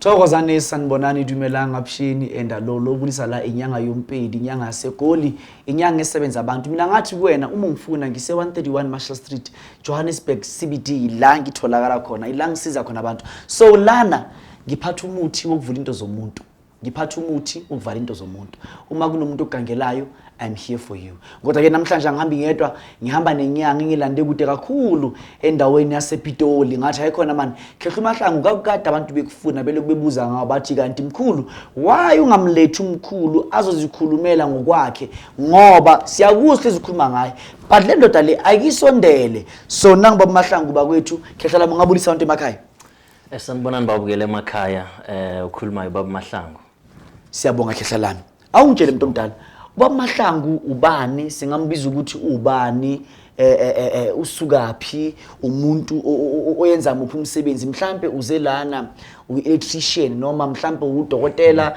Thokozane sanibonani dumelanga bushini endalo bulisa la inyanga YoMpedi inyanga yasegoli inyanga esebenza abantu mina ngathi kuwena uma ungifuna ngise 131 Marshall Street Johannesburg CBD la ngitholakala khona ila ngisiza khona abantu so lana ngiphatha umuthi wokuvula into zomuntu ngiphatha umuthi ukuvala into zomuntu uma kunomuntu ogangelayo I'm here for you kodwa ke namhlanje ngihambi ngedwa ngihamba nenyanga ngilande kude kakhulu endaweni yasePitoli ngathi hayikhona manje khehla Mahlangu kakade abantu bekufuna bele kubebuza ngawo bathi kanti Mkhulu why ungamlethi uMkhulu azozikhulumela ngokwakhe ngoba siyakuzwe izikhuluma ngaye but le ndoda le ayisondele so nangu baba Mahlangu bakwethu khehla lami ngabulisa abantu emakhaya sanibonani babukele emakhaya ukhuluma baba Mahlangu siyabonga khehla lami awungitshele umuntu omdala Baba Mahlangu ubani singambiza ukuthi ubani usukaphi umuntu oyenza muphi umsebenzi mhlambe uze lana u-electrician noma mhlambe udokotela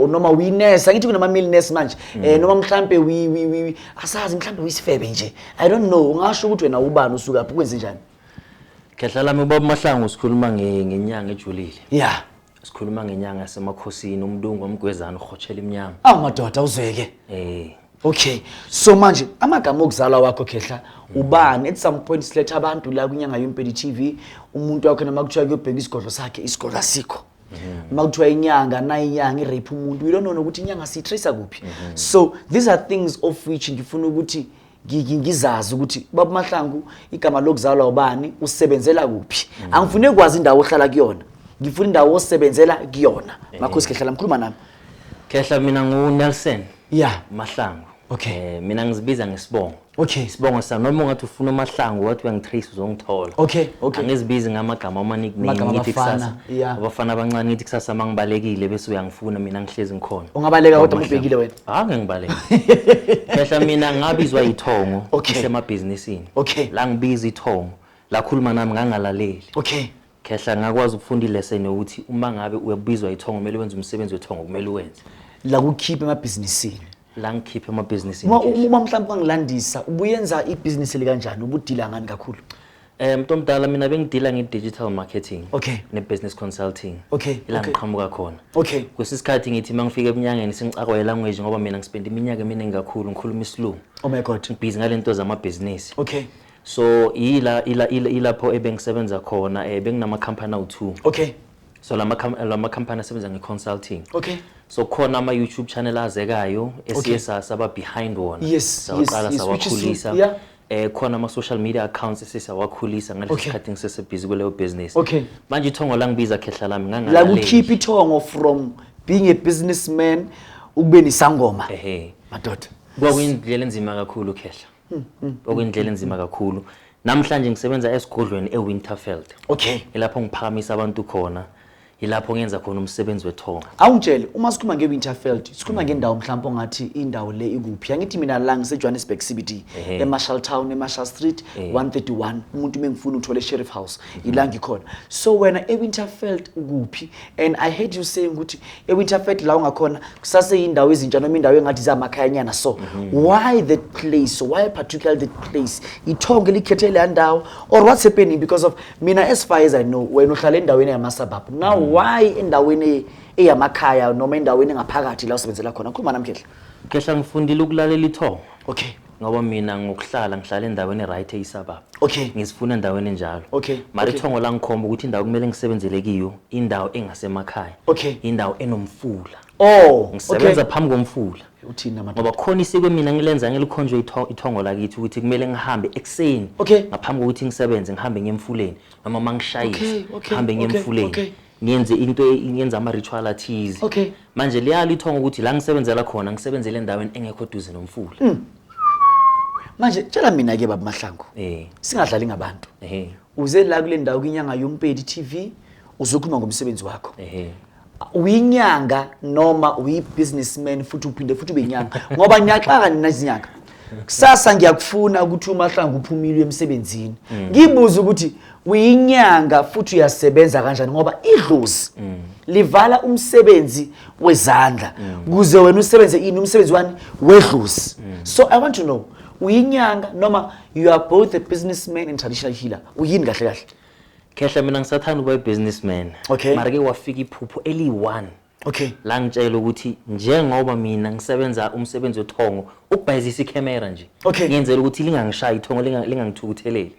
noma uyinurse angithi kunama millionaires manje noma mhlambe asazi mhlambe uyisifebe nje I don't know ungasho ukuthi wena ubani usukaphi kwenze njani Khehla lami baba Mahlangu sikhuluma ngenyanga ejulile yeah sikhuluma ngenyanga yasemakhosini umdungu omgwezana ukhotshela iminyama madoda uzweke okay so manje amagama okuzalwa wakho khehla ubani at some point siletha abantu la kwinyanga YoMpedi TV umuntu wakho namakuthiwa kuyobheka isigodlo sakhe isigodlo asikho makuthiwa inyanga na inyanga irape umuntu we don't know ukuthi inyanga sitrace kuphi so these are things of which ngifuna ukuthi ngizazi ukuthi baba Mahlangu igama lokuzalwa ubani usebenzela kuphi angifune kwazi indawo ohlala kuyona ngifuna indawo osebenzela kuyona makhosi khehla lamkhuluma nami Khehla mina nguNelson yeah Mahlangu okay mina ngizibiza ngesibongo okay isibongo sami noma ungathi ufuna uMahlangu wathi uyangitrace uzongithola okay angizibizi ngamagama ama nickname ngithi kusasa abafana abancane ngithi kusasa mangibalekile bese uyangifuna mina ngihlezi ngikhona ungabaleka kodwa ubhekile wena ngibaleka Khehla mina ngabizwa ithongo kusemabhizinisini la ngibiza ithongo la khuluma nami ngangalaleli okay Khehla ngakwazi ukufunda lesson ukuthi uma ngabe uyabizwa ithongo kumele wenze umsebenzi wethongo kumele uwenze la kukhipha emabhizinisini la ngikhipha emabhizinisini uma mhlawumbe kangilandisa ubuyenza ibusiness le kanjani ubudila ngani kakhulu umuntu omdala mina bengidila nge-digital marketing ne-business consulting ila ngiqhamuka khona kwesisikhathi ngithi mangiFika eminyangeni sengicakwa language ngoba mina ngispenda iminyaka eminingi kakhulu ngikhuluma isilungu oh my god ngibhizi ngalento zamabhizinisi so ilapho ebengisebenza khona benginama company awu2 so lama company asebenza nge-consulting so khona ama YouTube channel azekayo saba behind wona sawaqala sawakhulisa khona ama social media accounts sisawakhulisa ngalesikhathi ngisesebhizi kuleyo business manje ithongo la ngibiza khehla lami la kukhipha ithongo from being a businessman ukube nisangoma madoda kwakuyindlela enzima kakhulu khehla okuyindlela enzima kakhulu namhlanje ngisebenza esigodlweni eWinterfeld ilapho ngiphakamisa abantu khona ilapho ngenza khona umsebenzi wethonga awungitshele uma sikhuluma ngeWinterfeld sikhuluma ngendawo mhlawumbe ongathi indawo le ikuphi angithi mina la ngiseJohannesburg CBD eMarshall Town eMarshall Street 131 umuntu mengifuna uthole Sheriff House ila ngikhona so wena eWinterfeld ukuphi and I heard you saying ukuthi eWinterfeld la ungakhona kusase indawo ezintsha noma indawo engathi zamakhayanyana so why that place why particularly that place ithonge likhethele yandawo or what's happening because of mina as far as I know wena uhlala endaweni yamasuburb now why endaweni eyamakhaya noma endaweni ngaphakathi la usebenzela khona khuluma nami Khehla ngifundile ukulalela ithongo ngoba mina ngokuhlala ngihlala endaweni right eyisababa ngizifuna endaweni enjalo mara ithongo la ngikhomba ukuthi indawo kumele ngisebenzele kiyo indawo engasemakhaya indawo enomfula ngisebenza phambi komfula uthina manje ngoba khona isiko mina ngilenza ngilikhonjwe ithongo lakithi ukuthi kumele ngihambe ekseni ngaphambi kokuthi ngisebenze ngihambe ngemfuleni noma mangishayise ngihambe ngemfuleni ngiyenze into ngiyenza ama ritual athize manje liyali ithongo ukuthi la ngisebenzela khona ngisebenzele endaweni engekho duze nomfula manje tshela mina ke baba Mahlangu singadlali ngabantu uze la kule ndawo kwinyanga YoMpedi TV uzokhuluma ngomsebenzi wakho uyinyanga noma uyibusinessman futhi uphinde futhi ubenyanga ngoba ngiyaxaka nina izinyanga kusasa ngiyakufuna ukuthi uMahlangu uphumile emsebenzini ngibuza ukuthi uyinyanga futhi uyasebenza kanjani ngoba idlozi livala umsebenzi wezandla kuze wena usebenze ini umsebenzi wani wedlozi so I want to know uyinyanga noma you are both a businessman and traditional healer uyini kahle kahle Khehla mina ngisathanda ukuba businessman. Okay. Mara ke wafika iphupho eli1. Okay. La ngitshela ukuthi njengoba mina ngisebenza umsebenzi wethongo ukubhayizisa ikhamera nje. Okay. Ngiyenzela ukuthi lingangishaya ithongo lingangithukutheleli.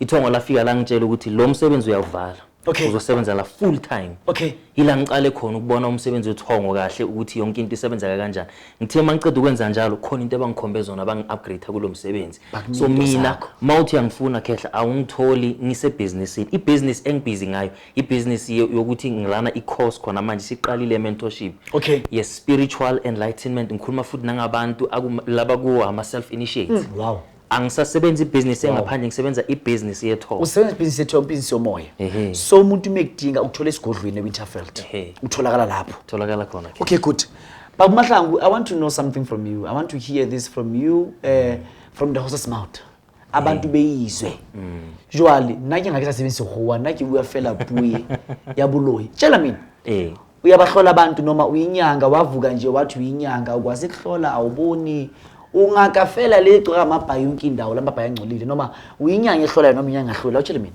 Ithongo lafika la ngitshela ukuthi lo msebenzi uyavala. Okay. Uzosebenza la full time. Okay. Ila ngiqale khona ukubona umsebenzi wethongo kahle ukuthi yonke into isebenza kanjani. Ngithe mangiceda ukwenza njalo khona into abangikhombe zona bangi-upgrade kulo msebenzi. So mina mawuthi uyangifuna Khehla awungitholi ngise businessini. I-business engibhizi ngayo i-business yokuthi ngilana i-course khona manje siqalile mentorship. Okay. Yes, spiritual enlightenment ngikhuluma futhi nangabantu laba kuwo ama self initiates. Wow. Angisasebenza i-business engaphandle ngisebenza i-business yethongo. Usebenza i-business yethongo, business yomoya. So umuntu umekudinga ukuthola esigodlweni eWinterfeld. Utholakala lapho. Tholakala khona. Okay, good. Baba Mahlangu, I want to know something from you. I want to hear this from you, from the horse's mouth. Abantu beyizwe. Jwali, nake ngake sasebenzisa howa, nake uyafela buye yabuloyi. Tshela mina. Uyabahlola abantu noma uyinyanga wavuka nje wathi uyinyanga ukwazi ukuhlola awuboni ungakafela leqo amabhayi yonke indawo lamabhayi angcolile noma uyinyanga ehlola noma inyanga ehlola utshele mina.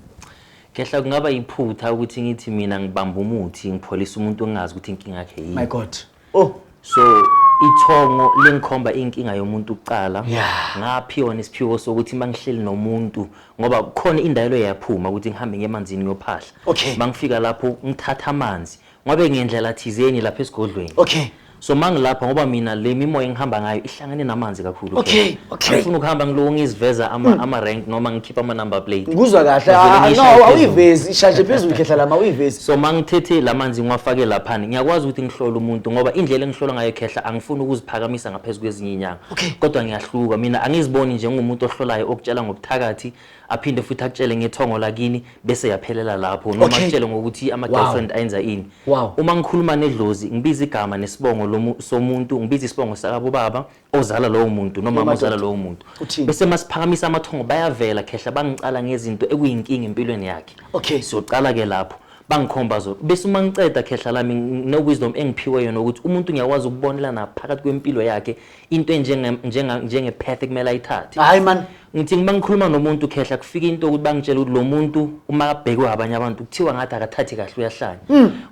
Khehla kungaba iphutha ukuthi ngithi mina ngibamba umuthi ngipholisa umuntu ongazi ukuthi inkinga yakhe yini. My God. Oh. So ithongo lengikhomba inkinga yomuntu uqala ngaphiwa nesiphiwo sokuthi mangihleli nomuntu ngoba khona indayelo yaphuma ukuthi ngihambe ngemanzini yophahla. Mangifika lapho ngithatha amanzi ngobe ngendlela thizeni lapha esigodlweni. Okay. So mangilapha ngoba mina le mimoya engihamba ngayo ihlangane namanzi kakhulu. Okay. Ngifuna ukuhamba ngilo ngiziveza ama rank noma ngikhipha ama number plate. Ngikuzwa kahle. No, awuyivezi ishaje phezulu Khehla lama awuyivezi. So mangithethe lamanzi ngiwafake lapha ngiyakwazi ukuthi ngihlola umuntu ngoba indlela engihlola ngayo Khehla angifuni ukuziphakamisa ngaphezulu kwezinye inyanga. Kodwa ngiyahluka mina angiziboni njengomuntu ohlolayo okutshela ngobuthakathi aphinde futhi akutshele ngethongo lakini bese yaphelela lapho noma akutshele ngokuthi ama girlfriend ayenza ini. Uma ngikhuluma nedlozi ngibiza igama nesibongo somuntu ngibiza isibongo sakabo baba ozala lowo muntu noma ozala lowo muntu bese masiphakamisa amathongo bayavela Khehla bangicala ngezinto ekuyinkinga empilweni yakhe. So qala ke lapho bangikhomba zo bese uma ngiceda Khehla lami no wisdom engiphiwe yona ukuthi umuntu ngiyakwazi ukubonela naphakathi kwempilo yakhe into njenge path ekumele ayithathe. Hayi man, ngithi ngibangikhuluma nomuntu Khehla kufika into ukuthi bangitshela ukuthi lo muntu uma abhekwe abanye abantu kuthiwa ngathi akathathi kahle uyahlanya.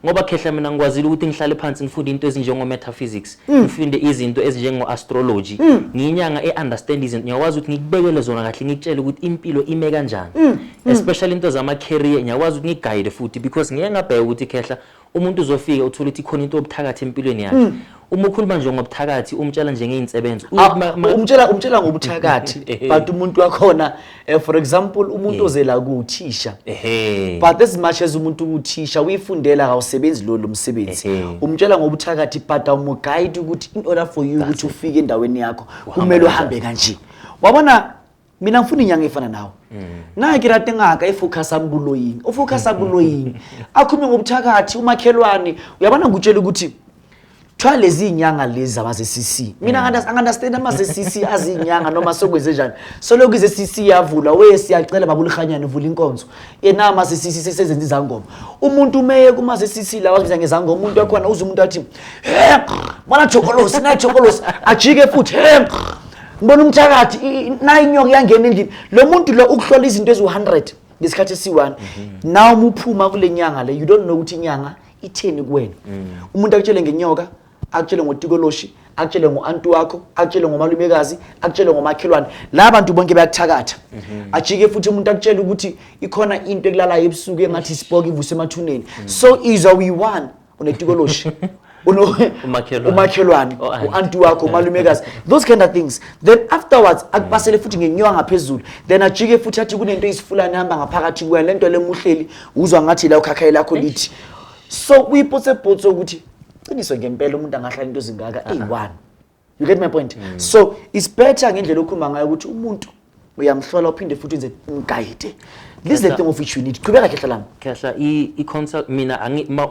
Ngoba Khehla mina ngikwazile ukuthi ngihlale phansi ngifunde into ezinjengo metaphysics, ngifunde izinto ezinjengo astrology. Ngiyinyanga eunderstand izinto ngiyakwazi ukuthi ngikubekele zona kahle ngikutshele ukuthi impilo ime kanjani. Especially into zama career ngiyakwazi ukuthi ngiguide futhi because ngeke ngabheka ukuthi Khehla umuntu uzofika uthola ukuthi khona into obuthakathi empilweni yakhe. Uma ukhuluma nje ngobuthakathi umtshela nje ngeinsebenzo umtshela ngobuthakathi but umuntu wakhona for example umuntu ozela kuuthisha but as much as umuntu uthisha uyifundela awusebenzi lo msebenzi umtshela ngobuthakathi but awumuguide ukuthi in order for you ukuthi ufike endaweni yakho kumele uhambe kanje. Wabona mina ngifuna inyanga efana nawe. Nake rate ngaka ifocus buloyini ufocus buloyini akhume ngobuthakathi umakhelwane uyabona ngutshela ukuthi twa lezi inyanga lezi abaze CC mina understand amaze CC azinyanga noma sokwenze njani so lokuze CC yavula we siyacela babulihanyane vula inkonzo yena amaze CC sesenza izangoma umuntu umeye kumaze CC la wazibiza ngezangoma umuntu wakhona uze umuntu athi mana chokolosi na chokolosi ajike futhi ngibona umthakathi na inyoko yangena endlini lo muntu lo ukuhlola izinto ezi100 ngesikhathi esi1 now umuphuma kule nyanga le you don't know ukuthi inyanga itheni kuwena. Umuntu akutshele ngenyoka akutshele ngotikoloshi akutshele ngoantu wakho akutshele ngomalumekazi akutshele ngomakhelwane la bantu bonke bayakuthakatha. Ajike futhi umuntu akutshele ukuthi ikhona into ekulala ebusuku engathi isipoke ivuse emathuneni so izwa we1 unetikoloshi umakhelwane uantu wakho umalumekazi those kind of things then afterwards akubasele futhi ngenyoka ngaphezulu then ajike futhi athi kunento isifulani hamba ngaphakathi kuya lento lemuhleli uzwa ngathi la ukhakhaye lakho lithi so uyipotse ukuthi qiniswe ngempela umuntu angahlala into zingaka A1. You get my point? So it's better ngendlela okhuluma ngayo ukuthi umuntu uyamhlola uphinde futhi enze guide. This is the thing of which you need. Qhubeka Khehla lami. Khehla i-consult mina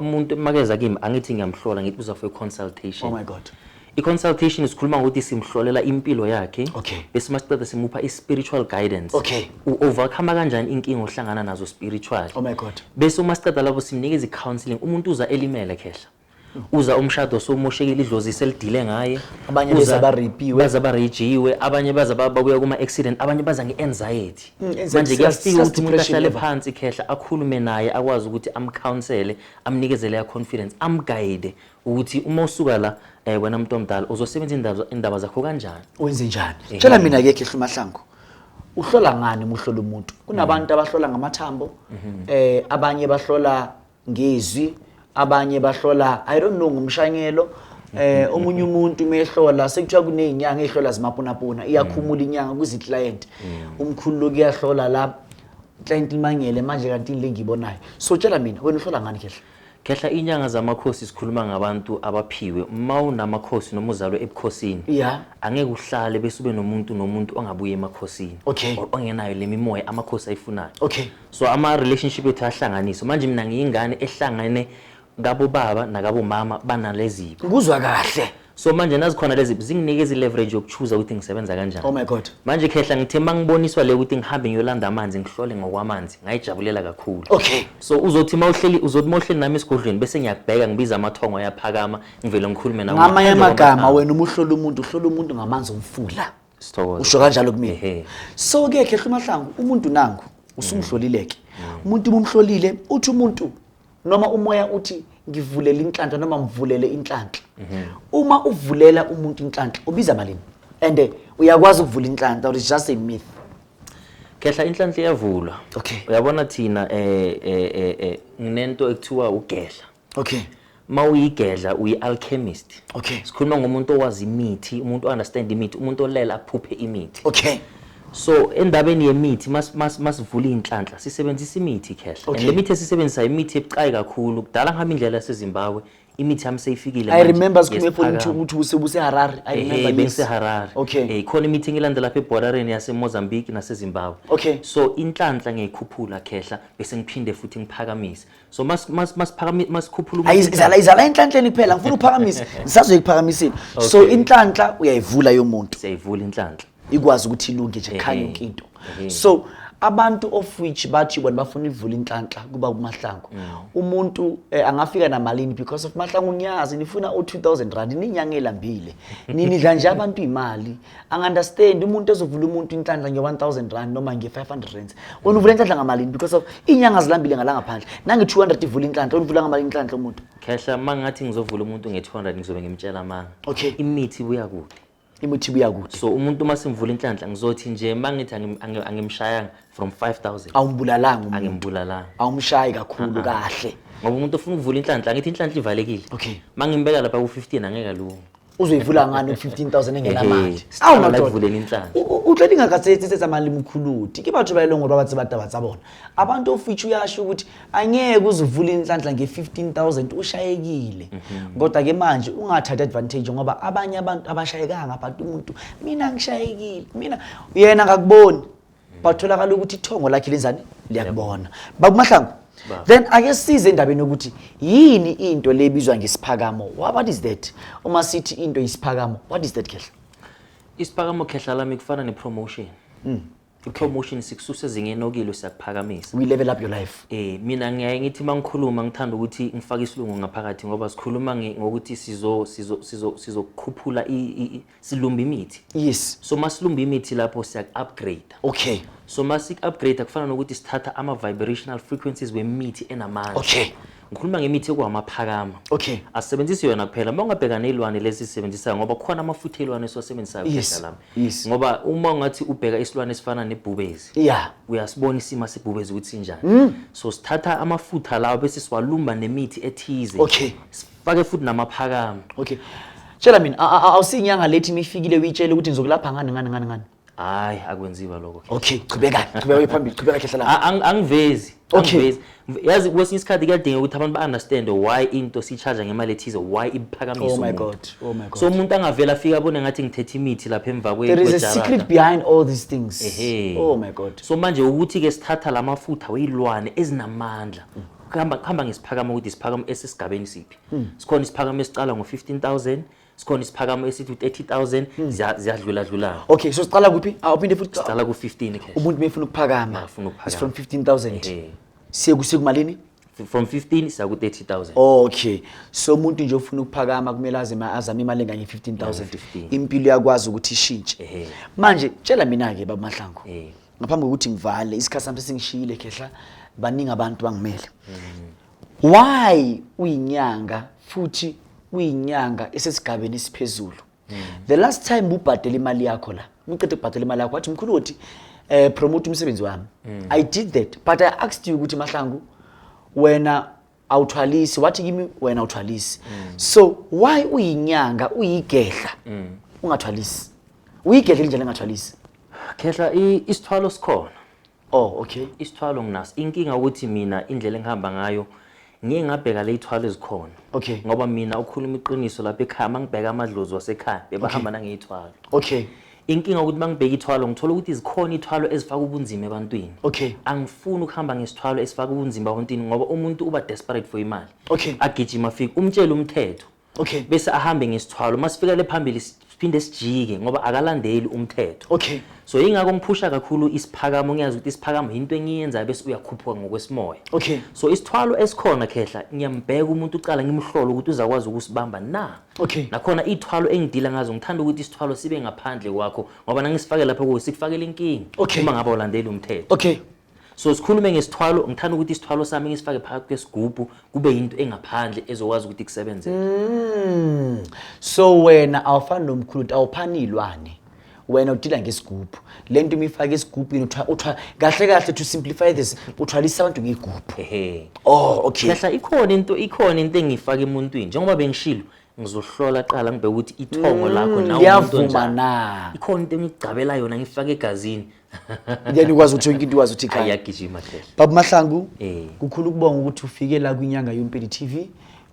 umuntu makeza kimi angithi ngiyamhlola ngibuza for consultation. Oh my God. I-consultation isikhuluma ukuthi simhlolela impilo yakhe bese masiceda simupha i-spiritual guidance. U-overcome kanjani inkinga ohlangana nazo spiritual. Oh my God. Bese uma siceda lapho simnikeza i-counseling umuntu uza elimele Khehla. uza umshado somoshekile idlozi selidile ngaye abanye baza barijiwe abanye baza babuya kuma accident abanye baza ngeanxiety manje kuyafika ukuthi umuntu ahlale phansi khehla akhulume naye akwazi ukuthi amcounsele amnikezele ya confidence amguide ukuthi uma usuka la wena umuntu omdala uzosebenza indaba zakho kanjani wenze njani tshela mina ke khehla Mahlangu uhlola ngani muhlola umuntu kunabantu abahlola ngamathambo abanye bahlola ngezwi abanye bahlola I don't know ngumshanyelo omunye umuntu mehlola sekuthiwa kunezinyanga ehlola zimapunapuna iyakhumula inyanga kuzi client umkhulu kuyahlola la client imangele manje kanti le ngibonayo so tshela mina wena uhlola ngani khehla inyanga zamakhosi sikhuluma ngabantu abaphiwe mawunamakhosi noma uzalwe ebukhosini angeke uhlale bese ube nomuntu ongabuye emakhosini ongenayo lemimoya amakhosi ayifunayo so ama relationship ethu ahlanganisa manje mina ngiyingane ehlangane ngabo baba nakabo mama banalezi ukuzwa kahle so manje nazikhona lezi zinginikeza leverage yokuchoose ukuthi ngisebenza kanjani oh my god manje khehla ngithe mangiboniswa le ukuthi ngihambe ngiyolanda amanzi ngihlole ngokwamanzi ngayijabulela kakhulu so uzothi mawuhleli nami esigodlweni bese ngiyakubheka ngibiza amathongo ayaphakama ngivele ngikhulume nawe ngamanye amagama wena uhlola umuntu ngamanzi omfula usho kanjalo kumina so ke khehla Mahlangu umuntu nangu usumhlolileke umuntu umhlolile uthi umuntu noma umoya uthi ngivulela inhlanhla noma mvulele inhlanhla uma uvulela umuntu inhlanhla ubiza malini and uyakwazi ukuvula inhlanhla or is just a myth khehla inhlanhla iyavulwa uyabona thina nginento ekuthiwa ugedla mawuyigedla uyi-alchemist sikhuluma ngomuntu owazi imithi umuntu understand imithi umuntu olela aphuphe imithi so endabeni yemithi masivula inhlanhla sisebenzisa imithi khehla and lemithi esisebenzisa imithi ebucayi kakhulu kudala ngihamba indlela yaseZimbabwe imithi yami seyifikile manje I remember sikhuluma ukuthi usebuse Harare I remember bese Harare khona imithi ngilandela lapha ebordereni yase Mozambique nase Zimbabwe so inhlanhla ngiyikhuphula khehla bese ngiphinde futhi ngiphakamise so masikhuphula izala inhlanhleni kuphela ngifuna uphakamise ngisazoyiphakamisini so inhlanhla uyayivula yomuntu siyayivula inhlanhla ikwazi ukuthi ilunge nje khanye into so abantu of which bathi bona bafuna ivula inhlanhla kuba kuMahlangu umuntu angafika namalini because of Mahlangu ngiyazi nifuna o2000 ininyanga elambile ninidla nje abantu imali understand umuntu ezovula umuntu inhlanhla nge1000 noma nge500 wena uvula inhlanhla ngamalini because of inyanga zilambile ngalanga phandle nange 200 ivula inhlanhla uvula ngamalini inhlanhla umuntu khehla mangathi ngizovula umuntu nge200 ngizobe ngimtshela amanga imithi buya kude imithi buya kude so umuntu masimvula inhlanhla ngizothi nje mangithi angimshayanga from 5000 awumbulalanga angimbulalanga awumshayi kakhulu kahle ngoba umuntu ufuna ukuvula inhlanhla ngithi inhlanhla ivalekile mangimbeka lapha ku15 angeke alunga uzoyivula ngani 15000 engenamali awumavulela inhlanhla uhleli ngakasethi mali Mkhulu ke bathu bayilongo bathi batabona abantu ofithu uyasho ukuthi angeke uzivula inhlanhla nge15000 ushayekile kodwa ke manje ungathatha advantage ngoba abanye abantu abashayekanga abantu umuntu mina ngishayekile mina yena ngakuboni batholakala ukuthi ithongo lakhe lenzani liyakubona bakuMahlangu then ake size endabeni ukuthi yini into lebizwa ngesiphakamo what is that uma sithi into isiphakamo what is that khehla isiphakamo khehla lami kufana nepromotion ipromotion sikususe ezingeni okilo siyakuphakamisa we level up your life mina ngiyaye ngithi mangikhuluma ngithanda ukuthi ngifake isilungu ngaphakathi ngoba sikhuluma ngokuthi sizokukhuphula silumba imithi so masilumba imithi lapho siyak-upgrade so masik-upgrade kufana nokuthi sithatha ama-vibrational frequencies wemithi enamandla ngikhuluma ngemithi ekuwamaphakama asebenzisi yona kuphela uma ungabheka nezilwane lezi sisebenzisayo ngoba khona amafutha elwane esiwasebenzisayo khehla lami ngoba uma ungathi ubheka isilwane esifana nebhubezi uyasibona isimo sebhubezi ukuthi sinjani so sithatha amafutha lawo bese siwalumba nemithi ethize sifake futhi namaphakama tshela mina awusinyanga lethi mifikile uyitshela ukuthi nizokulapha ngani hayi akwenziwa lokho chubeka phambili chubeka khehla la angivezi yazi kwesinye isikhathi kuyadinga ukuthi abantu ba-understand why into siyicharge ngemali ethize why iphakamisa umuntu so umuntu angavela afika abone ngathi ngithethe imithi lapha emva there is a secret behind all these things oh my god so manje ukuthi-ke sithatha la mafutha weyilwane ezinamandla kuhamba ngesiphakamo ukuthi isiphakamo esisigabeni siphi sikhona isiphakamo esicala ngo-15000 sikhona isiphakamo esithi 30000 ziyadlula so sicala kuphi awuphinde futhi sicala ku-15 umuntu mefuna ukuphakama is from 15000 siye kumalini from 15 siya ku 30,000. Okay, so umuntu nje ufuna ukuphakama kumele azame imali enganye 15,000 impilo yakwazi ukuthi ishintshe. Manje tshela mina ke baba Mahlangu, ngaphambi kokuthi ngivale isikhathi sami sesingishiyile khehla baningi abantu bangimele. Why uyinyanga futhi uyinyanga esesigabeni esiphezulu? The last time ubhadela imali yakho la, uqede ukubhadela imali yakho wathi Mkhulu Hoti promote umsebenzi wami. I did that, but I asked you ukuthi Mahlangu wena awuthwalisi, wathi kimi wena awuthwalisi. So why uyinyanga uyigehla ungathwalisi? Uyigehla indlela engathwalisi. Khehla isithwalo sikhona. Oh, okay. Isithwalo nginaso. Inkinga ukuthi mina indlela engihamba ngayo ngeke ngabheka le ithwalo ezikhona. Okay. Ngoba mina ukhuluma iqiniso lapha ekhaya mangibheka amadlozi wasekhaya bebahamba nangeyithwalo. Okay. Inkinga ukuthi mangibheka ithwalo ngithola ukuthi izikhona ithwalo ezifaka ubunzima ebantwini. Okay. Angifuni ukuhamba ngesithwalo esifaka ubunzima ebantwini ngoba umuntu uba desperate for imali. Okay. Agijima afika umtshela umthetho. Okay. Bese ahambe ngesithwalo masifika le phambili siphinde sijike ngoba akalandeli umthetho. Okay. So ingakho ngiphusha kakhulu isiphakamo ngiyazi ukuthi isiphakamo into engiyenza bese uyakhuphuka ngokwesimoya. Okay. So isithwalo esikhona khehla ngiyambheka umuntu uqala ngimhlola ukuthi uzakwazi ukusibamba na. Okay. Nakhona ithwalo engidila ngazo ngithanda ukuthi isithwalo sibe ngaphandle kwakho ngoba nangisifake lapha kuwe sikufakela inkingi uma ngabe ulandeli umthetho. Okay. So sikhulume ngesithwalo ngithanda ukuthi isithwalo sami ngisifake phakathi kwesigubhu kube into engaphandle ezokwazi ukuthi kusebenze. So wena awufani noMkhulu Hoti awuphanilwane. Wena udila ngesigubhu. Lento imifaka esigubhini uthwa kahle kahle to simplify this uthwalisa abantu ngegubhu. Oh, okay. Khehla ikhona into engifaka emuntwini njengoba bengishilo ngizohlola qala ngibe ukuthi ithongo lakho nawo ngiyavuma na. Ikhona into engicabela yona ngifaka egazini. Then ukwazi ukuthi yonke into ikwazi ukuthi ikhaya. Ayagijima khehla. Baba Mahlangu, kukhulu ukubonga ukuthi ufike la kwinyanga YoMpedi TV.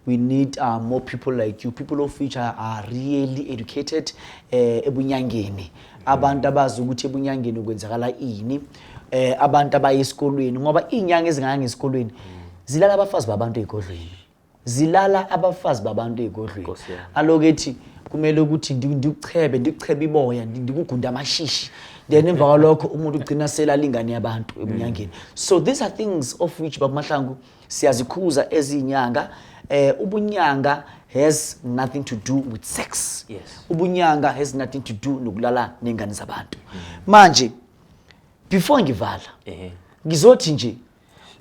We need more people like you, people of which are really educated ebunyangeni. Abantu abazi ukuthi ebunyangeni ukwenzakala ini. Abantu abaye esikolweni ngoba inyanga ezinganga esikolweni zilala abafazi babantu egodlweni. Zilala abafazi babantu egodlweni. Alokethi kumele ukuthi ndikuchebe iboya, ndikugunda amashishi. Then emva kwalokho umuntu ugcina selalingane yabantu ebunyangeni. So these are things of which Baba Mahlangu siyazikhuza ezinyanga. Ubunyanga has nothing to do with sex. Yes. Ubunyanga has nothing to do nokulala nengane zabantu. Manje before ngivala ngizothi nje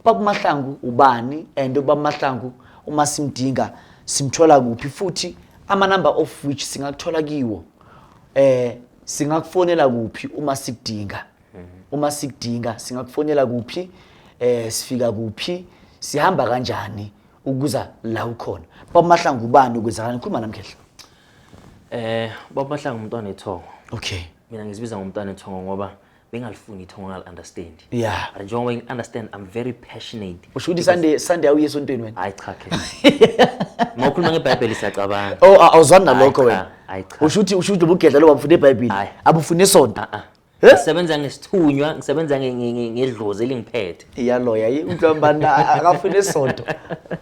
Baba Mahlangu ubani and Baba Mahlangu uma simdinga simthola kuphi futhi ama number of which singakuthola kiwo singakufonela kuphi uma sikudinga. Uma sikudinga singakufonela kuphi sifika kuphi sihamba kanjani ukuza la ukhona. Baba Mahlangu ubani ukwenzakala ngikhuluma namkhehla. Baba Mahlangu umntwana ethongo. Okay. Mina ngizibiza ngomntwana ethongo ngoba bengalifuni ithongo ngal-understand. Yeah. But njengoba ngi-understand I'm very passionate. Usho ukuthi Sunday awuye esontweni wena? Hayi cha ke. Mawukhuluma ngeBhayibheli siyacabanga. Oh, awuzwani nalokho wena? Hayi cha. Usho ukuthi ubugedla lo wabufuna eBhayibheli. Abufuna esonto. Ngisebenza ngesithunywa, ngisebenza ngedlozi elingiphethe. Iyaloya uNtombana akafuna esonto.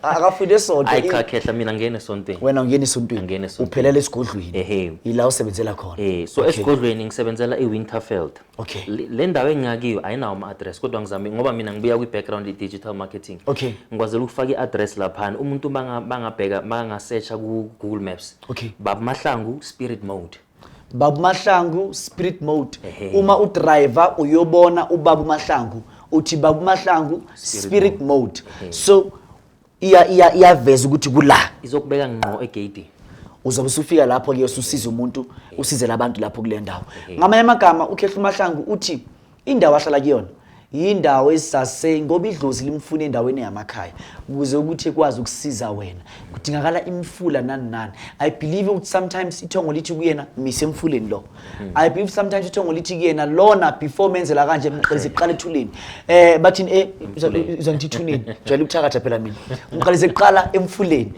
Akafuna esonto. Hayi cha khehla mina ngene esontweni. Wena ungena esontweni. Uphelela esigodlweni. Ila usebenzela khona. So esigodlweni ngisebenzela eWinterfeld. Okay. Le ndawo engiyakiyo ayinawo ama-address kodwa ngizame ngoba mina ngibuya kwi-background ye-digital marketing. Okay. Ngikwazela ukufaka i-address laphana umuntu bangabheka bangasearcha ku Google Maps. Okay. Baba Mahlangu spirit mode. Baba Mahlangu spirit mode. Uma udriver uyobona uBaba Mahlangu uthi Baba Mahlangu spirit mode. So iyaveza ukuthi kula izokubeka ngqo egate. Uzobe usufika lapho ke ususiza umuntu usize labantu lapho kule ndawo. Ngamanye amagama uKhehla Mahlangu uthi indawo ahlala kuyona yindawo esase ngoba idlozi limfuna endaweni yamakhaya ukuze ukuthi ekwazi ukusiza wena. Kudingakala imfula nani. I believe ukuthi sometimes ithongo lithi kuyena mise emfuleni lo. I believe sometimes ithongo lithi kuyena lona before menzela kanje mqalise iqala ethuleni. Bathini uzangithi thunini njalo ukuthakatha phela mina. Mqalise iqala emfuleni.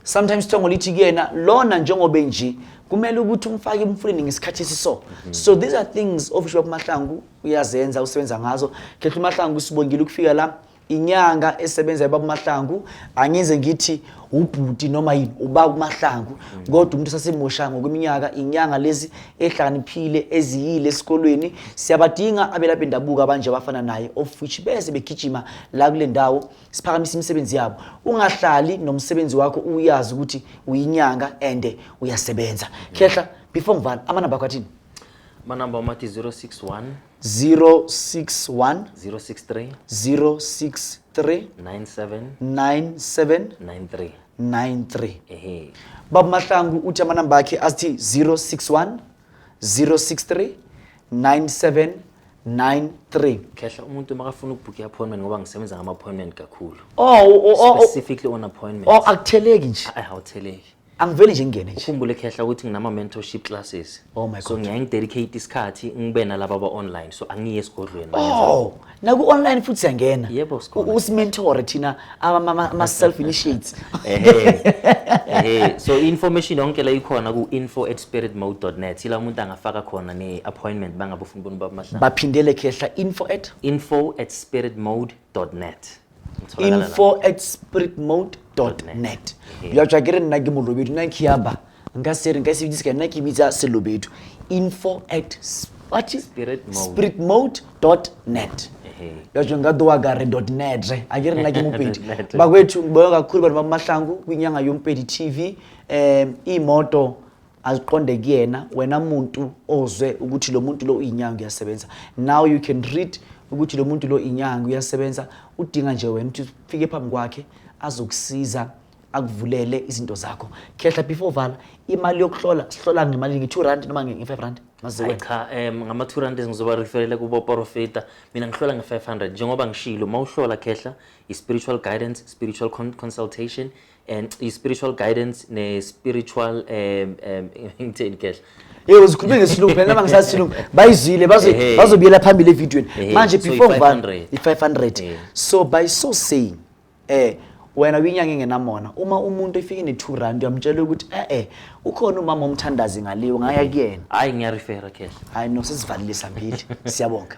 Sometimes ithongo lithi kuyena lona njengoba nje kumele ukuthi umfake emfuleni ngesikhathi esiso. So these are things of Baba Mahlangu uyazenza usebenza ngazo. Khehla Mahlangu sibongile ukufika la inyanga esebenza ebaba Mahlangu angize ngithi ubhuti noma yini ubaba Mahlangu kodwa umuntu sasemosha ngokweminyaka inyanga lezi ehlaniphile eziyile esikolweni siyabadinga abelaphi bendabuko abanje abafana naye of which bese begijima la kule ndawo siphakamisa imisebenzi yabo ungahlali nomsebenzi wakho uyazi ukuthi uyinyanga and uyasebenza khehla before ngivala amanamba akho athini manamba umathi 061 063 97 93 Baba Mahlangu uthi amanamba akhe athi 061 063 9793 khehla umuntu makafuna ukubhuka i-appointment ngoba ngisebenza ngama-appointment kakhulu specifically on appointment akutheleki nje awutheleki angiveli nje ngene nje ukhumbule khehla ukuthi nginama mentorship classes oh my god so ngiyangidedicate isikhathi ngibe nalabo aba online so angiye esigodlweni naku online futhi siyangena yebo usimentore thina ama self initiates so information yonke la ikhona ku info@spiritmode.net ila umuntu angafaka khona ne-appointment bangabe ufuna ukubona Baba Mahlangu baphindele khehla info@spiritmode.net info@spiritmode.net uyajagere nna ke molobedi nna khiaba nka sere nka se ditse nna ke bitsa selobedu info@spiritmode.net yajo ngadowa gare.net akere nna ke mopedi bakwethu boya kakhulu bantu Baba Mahlangu kwinyanga YoMpedi TV imoto aziqonde kuyena wena umuntu ozwe ukuthi lo muntu lo inyanga uyasebenza now you can read ukuthi lo muntu lo inyanga uyasebenza udinga nje wena ukuthi ufike phambi kwakhe azokusiza akuvulele izinto zakho khehla before vala imali yokuhlola sihlola ngemali nge2 noma nge5 maziwe cha ngama2 ngizoba referele kubo profeta mina ngihlola nge500 njengoba ngishilo mawuhlola khehla i-spiritual guidance spiritual consultation and i-spiritual guidance ne-spiritual ngitheni khehla uzikhuluma ngesilungu phela noma ngisasilungu bayizwile bazobiyela phambili evidweni manje before vala i500 so by so saying wena winyanga engenamona uma umuntu efike ne2 uyamtshela ukuthi ukhona umama omthandazi ngaliwe ngaya kuyena hayi ngiyarefera khehla hayi no sesivalile sambili siyabonga